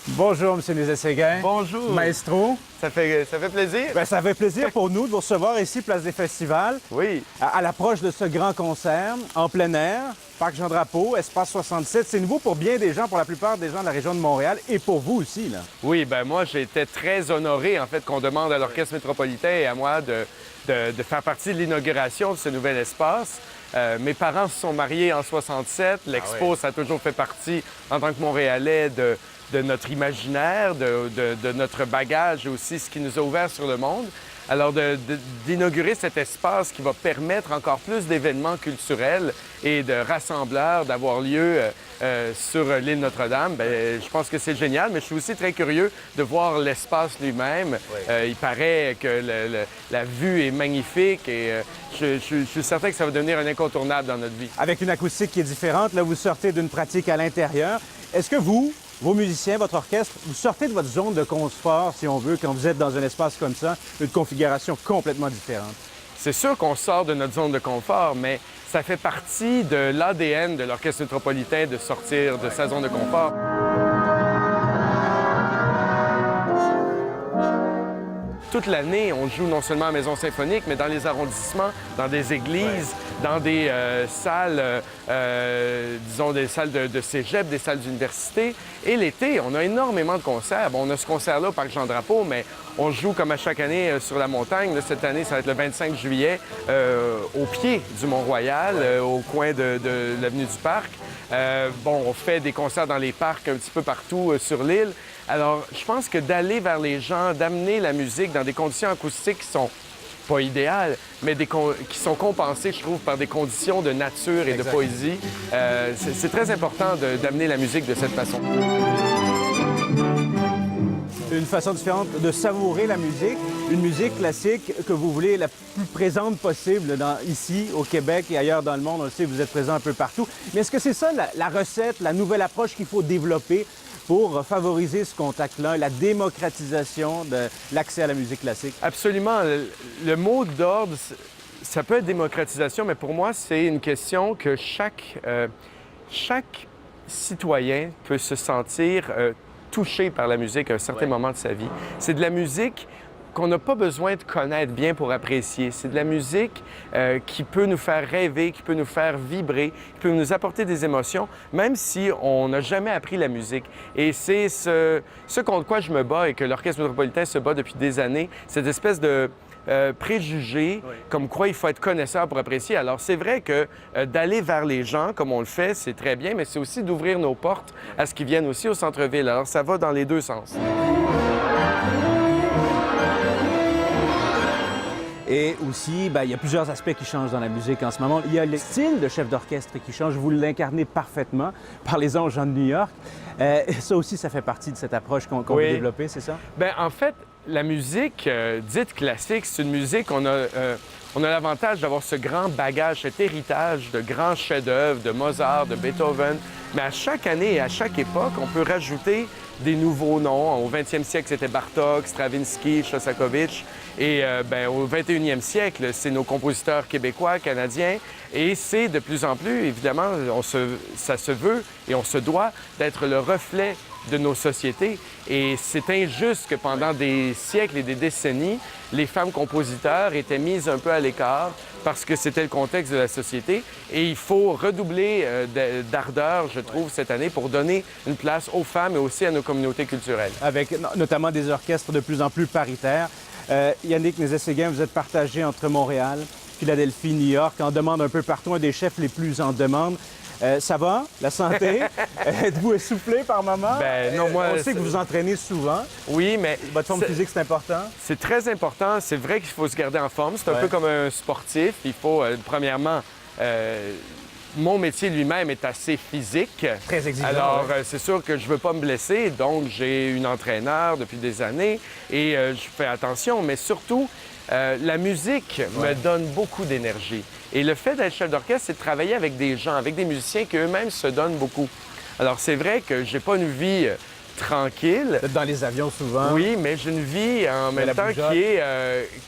Bonjour, M. Nézet-Séguin. Bonjour. Maestro. Ça fait plaisir? Bien, ça fait plaisir pour nous de vous recevoir ici, Place des Festivals, Oui. à l'approche de ce grand concert en plein air, Parc Jean-Drapeau, Espace 67. C'est nouveau pour bien des gens, pour la plupart des gens de la région de Montréal et pour vous aussi, là. Oui, ben moi, j'étais très honoré, en fait, qu'on demande à l'Orchestre métropolitain et à moi de faire partie de l'inauguration de ce nouvel espace. Mes parents se sont mariés en 67. L'Expo, ça a toujours fait partie, en tant que Montréalais, de notre imaginaire, de notre bagage et aussi ce qui nous a ouvert sur le monde. Alors, d'inaugurer cet espace qui va permettre encore plus d'événements culturels et de rassembleurs d'avoir lieu sur l'île Notre-Dame, bien, je pense que c'est génial, mais je suis aussi très curieux de voir l'espace lui-même. Oui. Il paraît que la vue est magnifique et je suis certain que ça va devenir un incontournable dans notre vie. Avec une acoustique qui est différente, là, vous sortez d'une pratique à l'intérieur. Est-ce que vous, vos musiciens, votre orchestre, vous sortez de votre zone de confort, si on veut, quand vous êtes dans un espace comme ça, une configuration complètement différente? C'est sûr qu'on sort de notre zone de confort, mais ça fait partie de l'ADN de l'Orchestre métropolitain de sortir de sa zone de confort. Toute l'année, on joue non seulement à la Maison symphonique, mais dans les arrondissements, dans des églises, dans des salles, disons des salles de cégep, des salles d'université. Et l'été, on a énormément de concerts. Bon, on a ce concert-là au Parc Jean-Drapeau, mais on joue comme à chaque année sur la montagne. Là, cette année, ça va être le 25 juillet, au pied du Mont-Royal, au coin de l'avenue du Parc. On fait des concerts dans les parcs un petit peu partout sur l'île. Alors, je pense que d'aller vers les gens, d'amener la musique dans des conditions acoustiques qui sont pas idéales, mais qui sont compensées, je trouve, par des conditions de nature et de poésie, c'est très important d'amener la musique de cette façon. Une façon différente de savourer la musique, une musique classique que vous voulez la plus présente possible ici, au Québec et ailleurs dans le monde. On le sait, vous êtes présent un peu partout. Mais est-ce que c'est ça la recette, la nouvelle approche qu'il faut développer pour favoriser ce contact-là, la démocratisation de l'accès à la musique classique? Absolument. Le mot d'ordre, ça peut être démocratisation, mais pour moi, c'est une question que chaque citoyen peut se sentir touché par la musique à un certain moment de sa vie. C'est de la musique qu'on n'a pas besoin de connaître bien pour apprécier. C'est de la musique qui peut nous faire rêver, qui peut nous faire vibrer, qui peut nous apporter des émotions, même si on n'a jamais appris la musique. Et c'est ce contre quoi je me bats et que l'Orchestre métropolitain se bat depuis des années, cette espèce de préjugés, comme quoi il faut être connaisseur pour apprécier. Alors, c'est vrai que d'aller vers les gens, comme on le fait, c'est très bien, mais c'est aussi d'ouvrir nos portes à ce qu'ils viennent aussi au centre-ville. Alors, ça va dans les deux sens. Et aussi, il y a plusieurs aspects qui changent dans la musique en ce moment. Il y a le style de chef d'orchestre qui change. Vous l'incarnez parfaitement. Parlez-en aux gens de New York. Ça aussi, ça fait partie de cette approche qu'on veut développer, c'est ça? Bien, en fait, la musique dite classique, c'est une musique, on a l'avantage d'avoir ce grand bagage, cet héritage de grands chefs-d'œuvre, de Mozart, de Beethoven. Mais à chaque année et à chaque époque, on peut rajouter des nouveaux noms. Au 20e siècle, c'était Bartók, Stravinsky, Shostakovich. Et au 21e siècle, c'est nos compositeurs québécois, canadiens. Et c'est de plus en plus, évidemment, ça se veut et on se doit d'être le reflet de nos sociétés. Et c'est injuste que pendant des siècles et des décennies, les femmes compositeurs étaient mises un peu à l'écart parce que c'était le contexte de la société. Et il faut redoubler d'ardeur, je trouve, cette année pour donner une place aux femmes et aussi à nos communautés culturelles. Avec notamment des orchestres de plus en plus paritaires. Yannick Nézet-Séguin, vous êtes partagé entre Montréal, Philadelphie, New York. On demande un peu partout, un des chefs les plus en demande. Ça va? La santé? Êtes-vous essoufflé par moment? Non, moi... On sait que vous vous entraînez souvent. Oui, mais... Votre forme physique, c'est important? C'est très important. C'est vrai qu'il faut se garder en forme. C'est un peu comme un sportif. Il faut, premièrement... Mon métier lui-même est assez physique. Très exigeant. Alors, c'est sûr que je ne veux pas me blesser, donc j'ai une entraîneur depuis des années et je fais attention, mais surtout, la musique me donne beaucoup d'énergie. Et le fait d'être chef d'orchestre, c'est de travailler avec des gens, avec des musiciens qui eux-mêmes se donnent beaucoup. Alors, c'est vrai que j'ai pas une vie tranquille. Vous êtes dans les avions souvent. Oui, mais j'ai une vie en Mais même la temps bougeotte.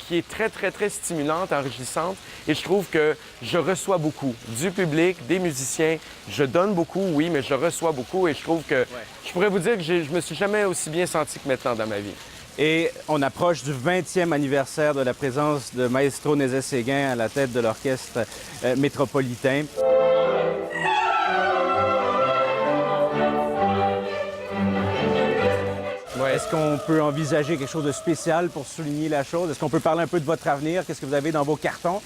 qui est très, très, très stimulante, enrichissante. Et je trouve que je reçois beaucoup du public, des musiciens. Je donne beaucoup, oui, mais je reçois beaucoup. Et je trouve que je pourrais vous dire que je me suis jamais aussi bien senti que maintenant dans ma vie. Et on approche du 20e anniversaire de la présence de Maestro Nézet-Séguin à la tête de l'Orchestre métropolitain. Ouais. Est-ce qu'on peut envisager quelque chose de spécial pour souligner la chose? Est-ce qu'on peut parler un peu de votre avenir? Qu'est-ce que vous avez dans vos cartons?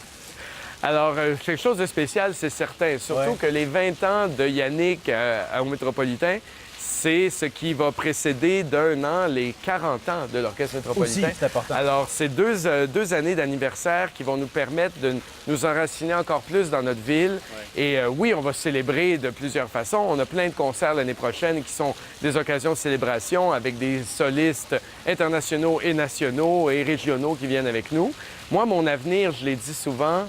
Alors, quelque chose de spécial, c'est certain. Surtout que les 20 ans de Yannick au Métropolitain, c'est ce qui va précéder d'un an les 40 ans de l'Orchestre métropolitain. Aussi, c'est important. Alors, c'est deux années d'anniversaire qui vont nous permettre de nous enraciner encore plus dans notre ville. Et oui, on va célébrer de plusieurs façons. On a plein de concerts l'année prochaine qui sont des occasions de célébration avec des solistes internationaux et nationaux et régionaux qui viennent avec nous. Moi, mon avenir, je l'ai dit souvent,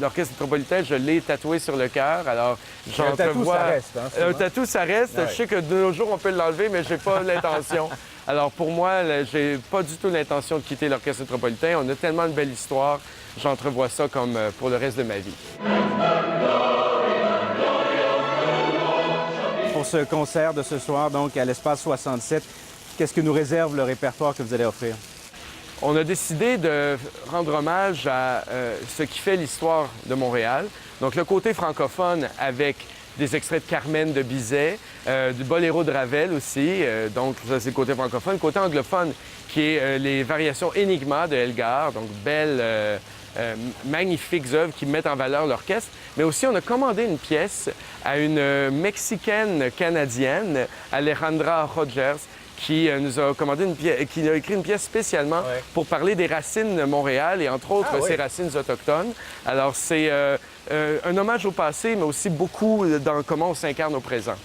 l'Orchestre métropolitain, je l'ai tatoué sur le cœur. Alors, Un tatou, ça reste. Hein, un tatou, ça reste. Ouais. Je sais que de nos jours, on peut l'enlever, mais j'ai pas l'intention. Alors, pour moi, j'ai pas du tout l'intention de quitter l'Orchestre métropolitain. On a tellement de belle histoire. J'entrevois ça comme pour le reste de ma vie. Pour ce concert de ce soir, donc, à l'Espace 67, qu'est-ce que nous réserve le répertoire que vous allez offrir? On a décidé de rendre hommage à ce qui fait l'histoire de Montréal. Donc, le côté francophone avec des extraits de Carmen de Bizet, du Boléro de Ravel aussi. Donc, ça, c'est le côté francophone. Le côté anglophone, qui est les variations Enigma de Elgar. Donc, belles, magnifiques œuvres qui mettent en valeur l'orchestre. Mais aussi, on a commandé une pièce à une Mexicaine-Canadienne, Alejandra Rogers, qui nous a commandé qui a écrit une pièce spécialement pour parler des racines de Montréal et entre autres ses racines autochtones. Alors c'est un hommage au passé, mais aussi beaucoup dans comment on s'incarne au présent.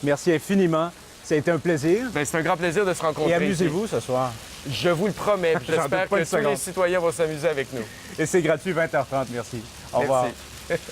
Merci infiniment. Ça a été un plaisir. Bien, c'est un grand plaisir de se rencontrer. Et amusez-vous ce soir. Je vous le promets. J'en doute J'espère pas que une tous les seconde. citoyens vont s'amuser avec nous. Et c'est gratuit, 20h30. Merci. Au revoir. Merci.